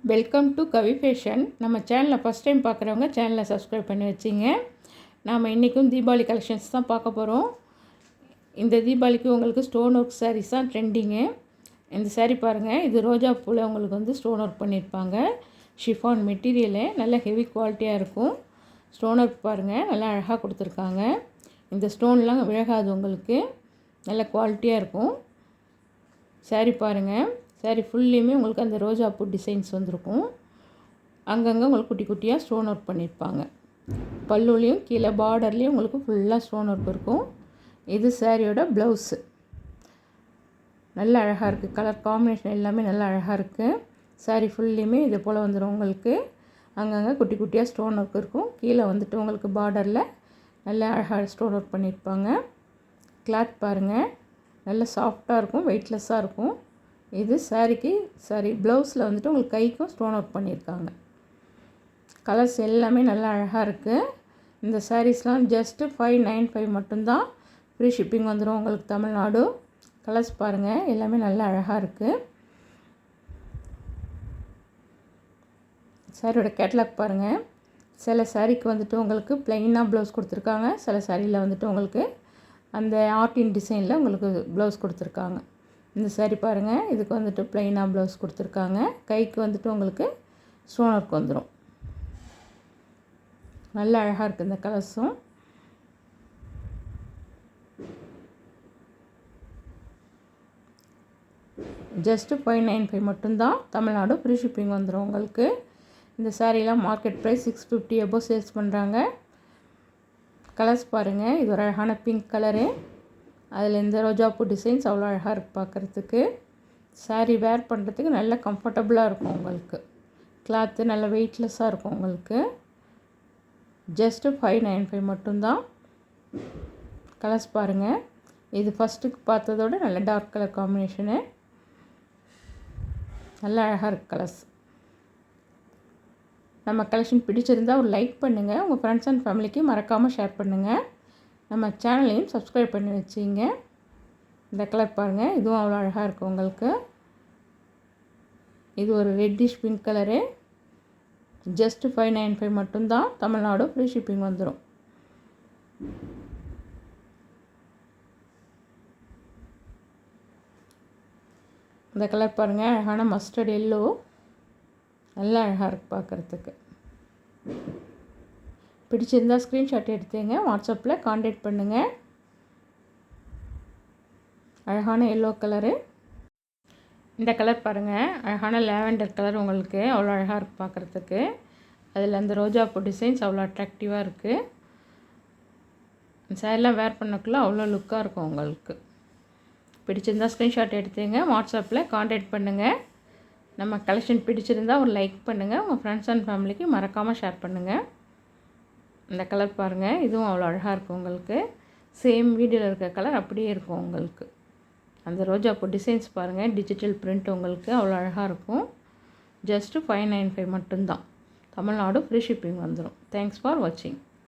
Welcome to Kavi fashion. நம்ம சேனலில் first time பார்க்குறவங்க சேனலை சப்ஸ்கிரைப் பண்ணி வச்சிங்க. நாம் இன்றைக்கும் தீபாவளி கலெக்ஷன்ஸ் தான் பார்க்க போகிறோம். இந்த தீபாவளிக்கு உங்களுக்கு ஸ்டோன் ஒர்க் சாரீஸ் தான் ட்ரெண்டிங்கு. இந்த சாரீ பாருங்கள், இது ரோஜா பூவில் உங்களுக்கு வந்து ஸ்டோன் ஒர்க் பண்ணியிருப்பாங்க. ஷிஃபான் மெட்டீரியலு நல்ல ஹெவி குவாலிட்டியாக இருக்கும். ஸ்டோன் ஒர்க் பாருங்கள், நல்லா அழகாக கொடுத்துருக்காங்க. இந்த ஸ்டோன்லாம் விலகாது, உங்களுக்கு நல்ல குவாலிட்டியாக இருக்கும். சாரீ பாருங்கள், சாரீ ஃபுல்லையுமே உங்களுக்கு அந்த ரோஜா பூ டிசைன்ஸ் வந்திருக்கும். அங்கங்கே உங்களுக்கு குட்டி குட்டியாக ஸ்டோன் ஒர்க் பண்ணியிருப்பாங்க. பல்லுலேயும் கீழே பார்டர்லேயும் உங்களுக்கு ஃபுல்லாக ஸ்டோன் ஒர்க் இருக்கும். இது சாரியோட ப்ளவுஸு. நல்ல அழகாக இருக்குது. கலர் காம்பினேஷன் எல்லாமே நல்லா அழகாக இருக்குது. சாரீ ஃபுல்லையுமே இது போல் வந்துடும். உங்களுக்கு அங்கங்கே குட்டி குட்டியாக ஸ்டோன் ஒர்க் இருக்கும். கீழே வந்துட்டு உங்களுக்கு பார்டரில் நல்ல அழகாக ஸ்டோன் ஒர்க் பண்ணியிருப்பாங்க. கிளாத் பாருங்கள், நல்ல சாஃப்டாக இருக்கும், வெயிட்லெஸ்ஸாக இருக்கும். இது சாரிக்கு ப்ளவுஸில் வந்துட்டு உங்களுக்கு கைக்கும் ஸ்டோன் ஒர்க் பண்ணியிருக்காங்க. கலர்ஸ் எல்லாமே நல்லா அழகாக இருக்குது. இந்த சாரீஸ்லாம் ஜஸ்ட்டு 595 மட்டும்தான். ஃப்ரீ ஷிப்பிங் வந்துடும் உங்களுக்கு தமிழ்நாடு. கலர்ஸ் பாருங்கள், எல்லாமே நல்லா அழகாக இருக்குது. சாரியோட கேட்லாக் பாருங்கள். சில சாரீக்கு வந்துட்டு உங்களுக்கு ப்ளைனாக ப்ளவுஸ் கொடுத்துருக்காங்க. சில சாரியில் வந்துட்டு உங்களுக்கு அந்த ஆர்டின் டிசைனில் உங்களுக்கு ப்ளவுஸ் கொடுத்துருக்காங்க. இந்த சாரீ பாருங்கள், இதுக்கு வந்துட்டு ப்ளைனாக ப்ளவுஸ் கொடுத்துருக்காங்க. கைக்கு வந்துட்டு உங்களுக்கு ஸ்டோன் ஒர்க் வந்துடும். நல்ல அழகாக இருக்குது இந்த கலர்ஸும். ஜஸ்ட்டு 595 மட்டும்தான். தமிழ்நாடு ஃப்ரீ ஷிப்பிங் வந்துடும் உங்களுக்கு. இந்த சாரீலாம் மார்க்கெட் ப்ரைஸ் 650 எபோவ் சேல்ஸ் பண்ணுறாங்க. கலர்ஸ் பாருங்கள், இது ஒரு அழகான பிங்க் கலரு. அதில் இந்த ரோஜாப்பூ டிசைன்ஸ் அவ்வளோ அழகாக இருக்குது பார்க்குறதுக்கு. சாரீ வேர் பண்ணுறதுக்கு நல்ல கம்ஃபர்டபுளாக இருக்கும் உங்களுக்கு. கிளாத்து நல்ல வெயிட்லெஸ்ஸாக இருக்கும் உங்களுக்கு. ஜஸ்ட்டு 595 மட்டும்தான். கலர்ஸ் பாருங்கள், இது ஃபஸ்ட்டுக்கு பார்த்ததோட நல்ல டார்க் கலர் காம்பினேஷனு. நல்ல அழகாக இருக்குது கலர்ஸ். நம்ம கலெக்ஷன் பிடிச்சிருந்தால் ஒரு லைக் பண்ணுங்கள். உங்கள் ஃப்ரெண்ட்ஸ் அண்ட் ஃபேமிலிக்கு மறக்காமல் ஷேர் பண்ணுங்கள். நம்ம சேனலையும் சப்ஸ்கிரைப் பண்ணி வச்சிங்க. இந்த கலர் பாருங்கள், இதுவும் அவ்வளோ அழகாக இருக்கும் உங்களுக்கு. இது ஒரு ரெட்டிஷ் பிங்க் கலரு. ஜஸ்ட்டு 595 மட்டும்தான். தமிழ்நாடு ஃப்ரீ ஷிப்பிங் வந்துடும். இந்த கலர் பாருங்கள், அழகான மஸ்டர்ட் எல்லோ. நல்லா அழகாக இருக்குது பார்க்குறதுக்கு. பிடிச்சிருந்தால் ஸ்க்ரீன்ஷாட் எடுத்துங்க, வாட்ஸ்அப்பில் காண்டாக்ட் பண்ணுங்கள். அழகான எல்லோ கலரு. இந்த கலர் பாருங்கள், அழகான லேவெண்டர் கலர். உங்களுக்கு அவ்வளோ அழகாக இருக்குது பார்க்குறதுக்கு. அதில் அந்த ரோஜாப்பூ டிசைன்ஸ் அவ்வளோ அட்ராக்டிவாக இருக்குது. சாரிலாம் வேர் பண்ணக்குள்ளே அவ்வளோ லுக்காக இருக்கும் உங்களுக்கு. பிடிச்சிருந்தால் ஸ்க்ரீன்ஷாட் எடுத்துங்க, வாட்ஸ்அப்பில் காண்டாக்ட் பண்ணுங்கள். நம்ம கலெக்ஷன் பிடிச்சிருந்தால் ஒரு லைக் பண்ணுங்கள். உங்கள் ஃப்ரெண்ட்ஸ் அண்ட் ஃபேமிலிக்கு மறக்காமல் ஷேர் பண்ணுங்கள். இந்த கலர் பாருங்கள், இதுவும் அவ்வளோ அழகாக இருக்கும் உங்களுக்கு. சேம் வீடியோவில் இருக்க கலர் அப்படியே இருக்கும் உங்களுக்கு. அந்த ரோஜாப்பூ டிசைன்ஸ் பாருங்கள், டிஜிட்டல் பிரிண்ட் உங்களுக்கு அவ்வளோ அழகாக இருக்கும். ஜஸ்ட்டு 595 மட்டும்தான். தமிழ்நாடு ஃப்ரீ ஷிப்பிங் வந்துடும். தேங்க்ஸ் ஃபார் வாட்சிங்.